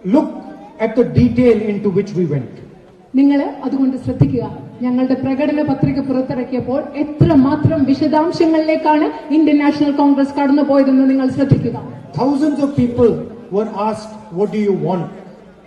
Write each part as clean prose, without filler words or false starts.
look at the detail into which we went. നിങ്ങൾ അതുകൊണ്ട് ശ്രദ്ധിക്കുക, ഞങ്ങളുടെ പ്രകടന പത്രിക പുറത്തിറക്കിയപ്പോൾ എത്രമാത്രം വിശദാംശങ്ങളിലേക്കാണ് ഇന്ത്യൻ നാഷണൽ കോൺഗ്രസ് കടന്നുപോയതെന്ന് നിങ്ങൾ ശ്രദ്ധിക്കുക. Thousands of people were asked, what do you want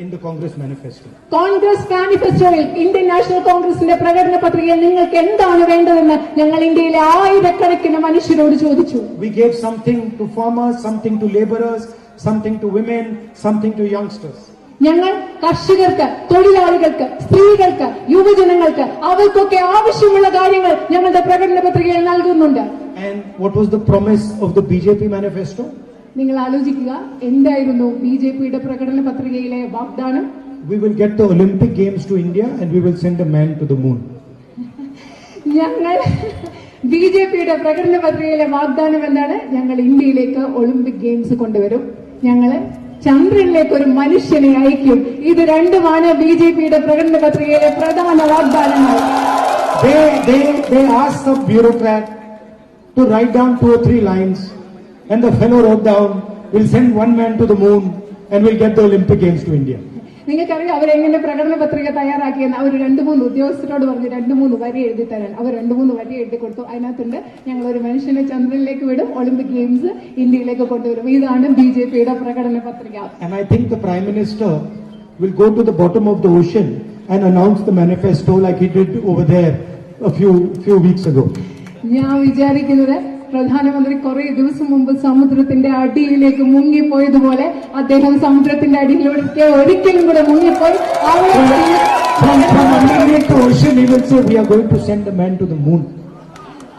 in the Congress manifesto? Congress മാനിഫെസ്റ്റോയിൽ ഇന്ത്യൻ നാഷണൽ കോൺഗ്രസിന്റെ പ്രകടന പത്രികയിൽ നിങ്ങൾക്ക് എന്താണ് വേണ്ടതെന്ന് ഞങ്ങൾ ഇന്ത്യയിലെ ആയിരക്കണക്കിന് മനുഷ്യരോട് ചോദിച്ചു. We gave something to farmers, something to laborers, something to women, something to youngsters. ഞങ്ങൾ കർഷകർക്ക്, തൊഴിലാളികൾക്ക്, സ്ത്രീകൾക്ക്, യുവജനങ്ങൾക്ക് അവർക്കൊക്കെ ആവശ്യമുള്ള കാര്യങ്ങൾ ഞങ്ങളുടെ പ്രകടന പത്രികയിൽ നൽകുന്നുണ്ട്. And what was the promise of the BJP manifesto? നിങ്ങൾ ആലോചിക്കുക, എന്തായിരുന്നു ബിജെപിയുടെ പ്രകടന പത്രികയിലെ വാഗ്ദാനം? We will get the Olympic Games to India and we will send a man to the moon. ഞങ്ങൾ ബിജെപിയുടെ പ്രകടന പത്രികയിലെ വാഗ്ദാനം എന്താണ്? ഞങ്ങൾ ഇന്ത്യയിലേക്ക് ഒളിമ്പിക് ഗെയിംസ് കൊണ്ടുവരും, ഞങ്ങൾ ചന്ദ്രനിലേക്ക് ഒരു മനുഷ്യനെ അയക്കും. ഇത് രണ്ടുമാണ് ബിജെപിയുടെ പ്രകടന പത്രികയിലെ പ്രധാന വാഗ്ദാനങ്ങൾ. They asked a bureaucrat to write down 2 or 3 lines, and the fellow wrote down, we'll send one man to the moon and we'll get the Olympic Games to India. നിങ്ങൾക്കറിയാം അവരെങ്ങനെ പ്രകടന പത്രിക തയ്യാറാക്കിയെന്ന്. അവർ 2-3 ഉദ്യോഗസ്ഥരോട് പറഞ്ഞു 2-3 വരി എഴുതി തരാൻ. അവർ 2-3 വരി എഴുതി കൊടുത്തു. അതിനകത്തുണ്ട്, ഞങ്ങൾ ഒരു മനുഷ്യനെ ചന്ദ്രനിലേക്ക് വിടും, ഒളിമ്പിക് ഗെയിംസ് ഇന്ത്യയിലേക്ക് കൊണ്ടുവരും. ഇതാണ് ബിജെപിയുടെ പ്രകടന പത്രിക. And I think the Prime Minister will go to the bottom of the ocean and announce the manifesto like he did over there a few weeks ago. ഞാൻ വിചാരിക്കുന്നത് പ്രധാനമന്ത്രി കുറെ ദിവസം മുമ്പ് സമുദ്രത്തിന്റെ അടിയിലേക്ക് മുങ്ങിപ്പോയതുപോലെ അദ്ദേഹം സമുദ്രത്തിന്റെ അടിയിലൂടെ ഒരിക്കലും കൂടെ മുങ്ങിപ്പോയി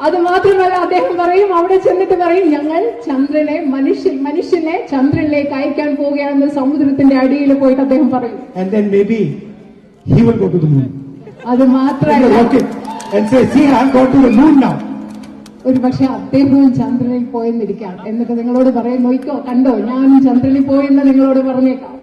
അത് മാത്രമല്ല, അദ്ദേഹം പറയും, അവിടെ ചെന്നിട്ട് പറയും, ഞങ്ങൾ ചന്ദ്രനെ മനുഷ്യനെ ചന്ദ്രനിലേക്ക് അയക്കാൻ പോവുകയാണെന്ന് സമുദ്രത്തിന്റെ അടിയിൽ പോയിട്ട് അദ്ദേഹം പറയും. And then maybe he will go to the moon. അത് മാത്രമല്ല, and say, see, I'm going to the moon now. ഒരു പക്ഷെ അദ്ദേഹവും ചന്ദ്രനിൽ പോയെന്നിരിക്കാം. എന്നിട്ട് നിങ്ങളോട് പറയും, നോക്കോ, കണ്ടോ, ഞാൻ ചന്ദ്രനിൽ പോയെന്ന് നിങ്ങളോട് പറഞ്ഞേക്കാം.